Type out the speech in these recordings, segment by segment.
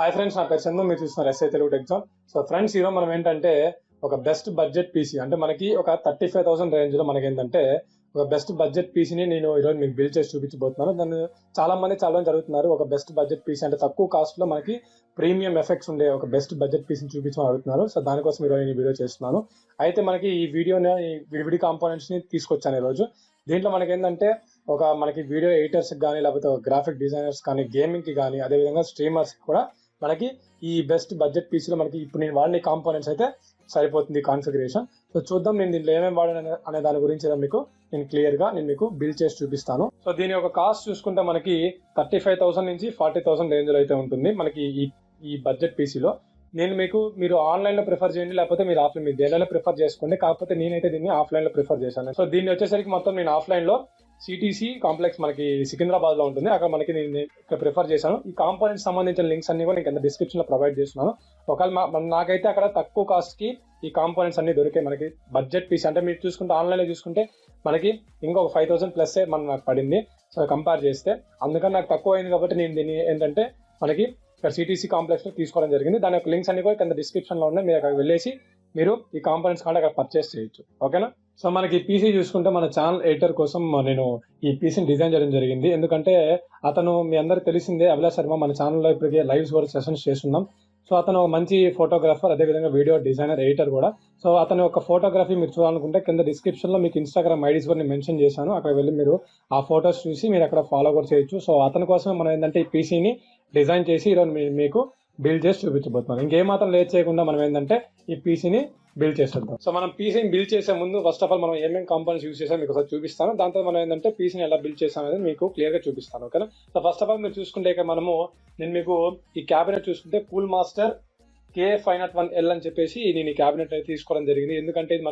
Hi friends, నా పేరు చందు. మీరు చూస్తున్నారు satelugutechzone. సో ఫ్రెండ్స్, ఈరోజు మనం ఏంటంటే ఒక బెస్ట్ బడ్జెట్ పీసీ అంటే మనకి ఒక 35,000 రేంజ్ లో మనకి ఏంటంటే ఒక బెస్ట్ బడ్జెట్ పీసీని నేను ఈరోజు మీకు బిల్డ్ చేసి చూపించబోతున్నాను. దాన్ని చాలా మంది జరుగుతున్నారు. ఒక బెస్ట్ బడ్జెట్ పీసీ అంటే తక్కువ కాస్ట్ లో మనకి ప్రీమియం ఎఫెక్ట్స్ ఉండే ఒక బెస్ట్ బడ్జెట్ పీసీని చూపించమని అడుగుతున్నారు. సో దానికోసం ఈరోజు ఈ వీడియో చేస్తున్నాను. అయితే మనకి ఈ వీడియోని విడివిడి కాంపోనెంట్స్ ని తీసుకొచ్చాను ఈరోజు. దీంట్లో మనకి ఏంటంటే మనకి వీడియో ఎడిటర్స్ కానీ, లేకపోతే గ్రాఫిక్ డిజైనర్స్ కానీ, గేమింగ్ కి కానీ, అదేవిధంగా స్ట్రీమర్స్ కూడా మనకి ఈ బెస్ట్ బడ్జెట్ పీసీలో మనకి ఇప్పుడు నేను వాడిన కాంపోనెంట్స్ అయితే సరిపోతుంది కాన్ఫిగరేషన్. సో చూద్దాం నేను దీంట్లో ఏమేమి వాడాను అనే దాని గురించి నేను క్లియర్ గా మీకు బిల్డ్ చేసి చూపిస్తాను. సో దీని యొక్క కాస్ట్ చూసుకుంటే మనకి 35,000 నుంచి 40,000 రేంజ్ లో అయితే ఉంటుంది మనకి ఈ బడ్జెట్ పీసీలో. మీరు ఆన్లైన్ లో ప్రిఫర్ చేయండి, లేకపోతే మీరు ఆఫ్లైన్, మీరు దేనిలో ప్రిఫర్ చేసుకోండి. కాకపోతే నేనైతే దీన్ని ఆఫ్లైన్ లో ప్రిఫర్ చేశాను. సో దీన్ని వచ్చేసరికి మొత్తం నేను ఆఫ్లైన్ లో సిటీసీ కాంప్లెక్స్ మనకి సికింద్రాబాద్ లో ఉంటుంది, అక్కడ మనకి నేను ఇక్కడ ప్రిఫర్ చేశాను. ఈ కాంపోనెంట్స్ సంబంధించిన లింక్స్ అన్ని కూడా నేను డిస్క్రిప్షన్ లో ప్రొవైడ్ చేస్తున్నాను. ఒకవేళ నాకైతే అక్కడ తక్కువ కాస్ట్ కి ఈ కాంపోనెంట్స్ అన్ని దొరికాయి. మనకి బడ్జెట్ పీసీ అంటే మీరు చూసుకుంటే ఆన్లైన్ లో చూసుకుంటే మనకి ఇంకొక 5,000 ప్లస్ నాకు పడింది. సో కంపేర్ చేస్తే అందుకని నాకు తక్కువ అయింది కాబట్టి నేను దీన్ని ఏంటంటే మనకి ఇక్కడ సిటీసీ కాంప్లెక్స్ లో తీసుకోవడం జరిగింది. దాని యొక్క లింక్స్ అన్ని కూడా కింద డిస్క్రిప్షన్ లో ఉన్నాయి. మీరు అక్కడ వెళ్ళేసి మీరు ఈ కాంపోనెంట్స్ కూడా అక్కడ పర్చేస్ చేయొచ్చు. ఓకేనా? సో మనకి పీసీ చూసుకుంటే మన ఛానల్ ఎడిటర్ కోసం నేను ఈ పీసీని డిజైన్ చేయడం జరిగింది. ఎందుకంటే అతను మీ అందరికి తెలిసిందే, అభిలాష్ శర్మ, మన ఛానల్లో ఇప్పటికే లైవ్స్ కూడా సెషన్స్ చేస్తున్నాం. సో అతను మంచి ఫోటోగ్రాఫర్, అదేవిధంగా వీడియో డిజైనర్, ఎడిటర్ కూడా. సో అతని ఒక ఫోటోగ్రఫీ మీరు చూడాలనుకుంటే కింద డిస్క్రిప్షన్ లో మీకు ఇన్స్టాగ్రామ్ ఐడీస్ కూడా నేను మెన్షన్ చేశాను. అక్కడ వెళ్ళి మీరు ఆ ఫోటోస్ చూసి మీరు అక్కడ ఫాలో కూడా చేయొచ్చు. సో అతని కోసమే మనం ఏంటంటే ఈ పీసీని డిజైన్ చేసి ఈరోజు మీకు బిల్డ్ చేసి చూపించబోతున్నాం. ఇంకేమాత్రం లేట్ చేయకుండా మనం ఏంటంటే ఈ పీసీని బిల్డ్ చేసేద్దాం. సో మనం పీసీని బిల్డ్ చేసే ముందు ఫస్ట్ ఆఫ్ ఆల్ మనం ఏమేమి కాంపోనెంట్స్ యూజ్ చేసాం మీకు ఒకసారి చూపిస్తాను. దాంతో మనం ఏంటంటే పీసీని ఎలా బిల్డ్ చేసాం అనేది మీకు క్లియర్ గా చూపిస్తాను. ఓకేనా? సో ఫస్ట్ ఆఫ్ ఆల్ మీరు చూసుకుంటే నేను మీకు ఈ క్యాబినెట్ చూసుకుంటే కూల్ మాస్టర్ K501L అని చెప్పేసి నేను ఈ క్యాబినెట్ అయితే తీసుకోవడం జరిగింది. ఎందుకంటే ఇది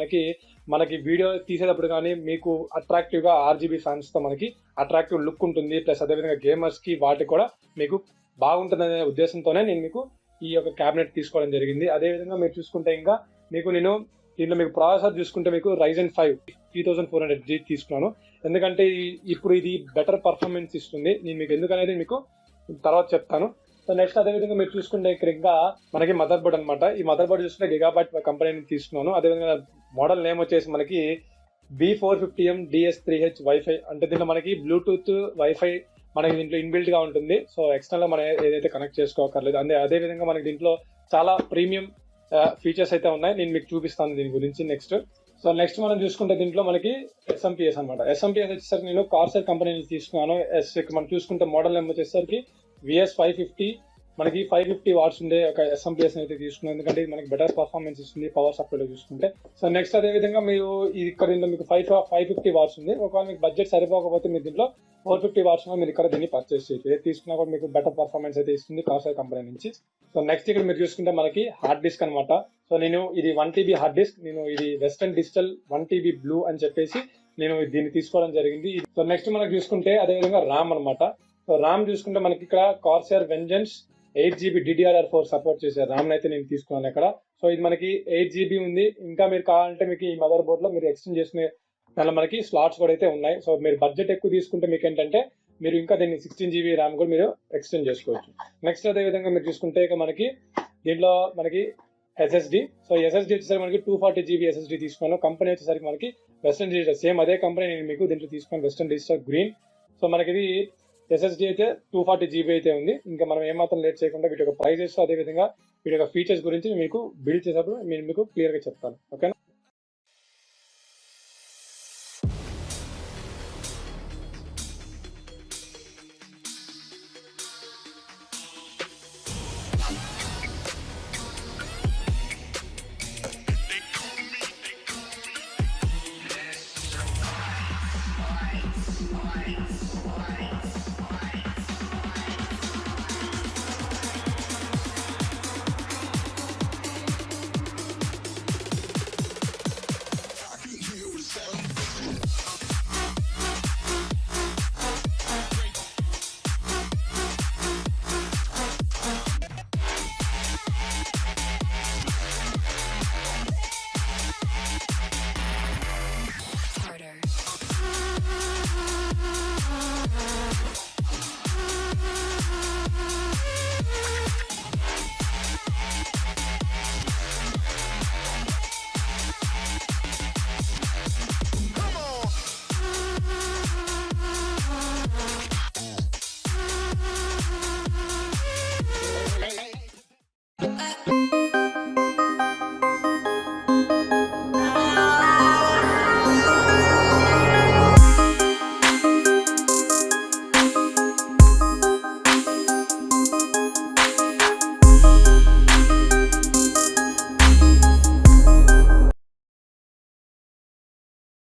మనకి వీడియో తీసేటప్పుడు కానీ మీకు అట్రాక్టివ్ గా RGB ఫ్యాన్స్ తో మనకి అట్రాక్టివ్ లుక్ ఉంటుంది. ప్లస్ అదేవిధంగా గేమర్స్ కి వాటికి కూడా మీకు బాగుంటుందనే ఉద్దేశంతోనే నేను మీకు ఈ యొక్క క్యాబినెట్ తీసుకోవడం జరిగింది. అదేవిధంగా మీరు చూసుకుంటే ఇంకా నేను దీంట్లో మీకు ప్రాసెసర్ చూసుకుంటే మీకు Ryzen 5 3400G తీసుకున్నాను. ఎందుకంటే ఇప్పుడు ఇది బెటర్ పర్ఫార్మెన్స్ ఇస్తుంది. నేను మీకు ఎందుకనేది మీకు తర్వాత చెప్తాను. సో నెక్స్ట్ అదేవిధంగా మీరు చూసుకుంటే ఇక్కడ ఇంకా మనకి మదర్ బోర్డ్ అనమాట. ఈ మదర్ బోర్డ్ చూసుకుంటే గిగాబైట్ కంపెనీ తీసుకున్నాను. అదేవిధంగా మోడల్ నేమ్ వచ్చేసి మనకి B450M DS3H వైఫై. అంటే దీంట్లో మనకి బ్లూటూత్ వైఫై మనకి దీంట్లో ఇన్బిల్ట్ గా ఉంటుంది. సో ఎక్స్టర్నల్ మనం ఏదైతే కనెక్ట్ చేసుకోకర్లేదు. అదే విధంగా మనకి దీంట్లో చాలా ప్రీమియం ఫీచర్స్ అయితే ఉన్నాయి. నేను మీకు చూపిస్తాను దీని గురించి నెక్స్ట్ మనం చూసుకుంటే దీంట్లో మనకి SMPS అనమాట. SMPS వచ్చేసరికి నేను కార్సెల్ కంపెనీ నుంచి తీసుకున్నాను. మనం చూసుకుంటే మోడల్ నేమ్ వచ్చేసరికి VS550 మనకి 550 వాట్స్ ఉండే ఒక SMPS అయితే తీసుకున్నాను. ఎందుకంటే ఇది మనకి బెటర్ పర్ఫార్మెన్స్ ఇస్తుంది పవర్ సప్లై లో చూసుకుంటే. సో నెక్స్ట్ అదే విధంగా మీరు ఇక్కడ మీకు 550 వాట్స్ ఉంది. ఒకవేళ మీకు బడ్జెట్ సరిపోకపోతే మీరు దీంట్లో 450 వాట్స్ మీరు ఇక్కడ దీన్ని పర్చేస్ చేయొచ్చు. ఏది తీసుకున్నా కూడా మీకు బెటర్ పర్ఫార్మెన్స్ అయితే ఇస్తుంది కార్సెల్ కంపెనీ నుంచి. సో నెక్స్ట్ ఇక్కడ మీరు చూసుకుంటే మనకి హార్డ్ డిస్క్ అనమాట. సో నేను ఇది 1 TB హార్డ్ డిస్క్, నేను ఇది వెస్టర్న్ డిజిటల్ 1 TB బ్లూ అని చెప్పేసి నేను దీన్ని తీసుకోవడం జరిగింది. సో నెక్స్ట్ మనకి చూసుకుంటే అదేవిధంగా ర్యామ్ అనమాట. సో ర్యామ్ చూసుకుంటే మనకి ఇక్కడ కార్సెల్ వెంజెన్స్ 8GB DDR4 సపోర్ట్ చేసే ర్యామ్ అయితే నేను తీసుకున్నాను ఇక్కడ. సో ఇది మనకి 8GB ఉంది. ఇంకా మీరు కావాలంటే మీకు ఈ మదర్ బోర్డ్ లో మీరు ఎక్స్టెండ్ చేసుకునే దానిలో మనకి స్లాట్స్ కూడా అయితే ఉన్నాయి. సో మీరు బడ్జెట్ ఎక్కువ తీసుకుంటే మీకు ఏంటంటే మీరు ఇంకా దీన్ని 16GB ర్యామ్ కూడా మీరు ఎక్స్టెండ్ చేసుకోవచ్చు. నెక్స్ట్ అదే విధంగా మీరు చూసుకుంటే ఇక మనకి దీంట్లో మనకి SSD. సో SSD వచ్చేసరికి మనకి 240GB SSD తీసుకున్నాను. కంపెనీ వచ్చేసరికి మనకి వెస్టర్న్ డిజిటల్, సేమ్ అదే కంపెనీ నేను మీకు దీంట్లో తీసుకున్నాను, వెస్టర్న్ డిజిటల్ గ్రీన్. సో మనకి ఇది SSD అయితే 240GB అయితే ఉంది. ఇంకా మనం ఏమాత్రం లేట్ చేయకుండా వీటి యొక్క ప్రైజెస్ అదేవిధంగా వీటి యొక్క ఫీచర్స్ గురించి మీకు బిల్డ్ చేసేటప్పుడు నేను మీకు క్లియర్ గా చెప్తాను. ఓకేనా?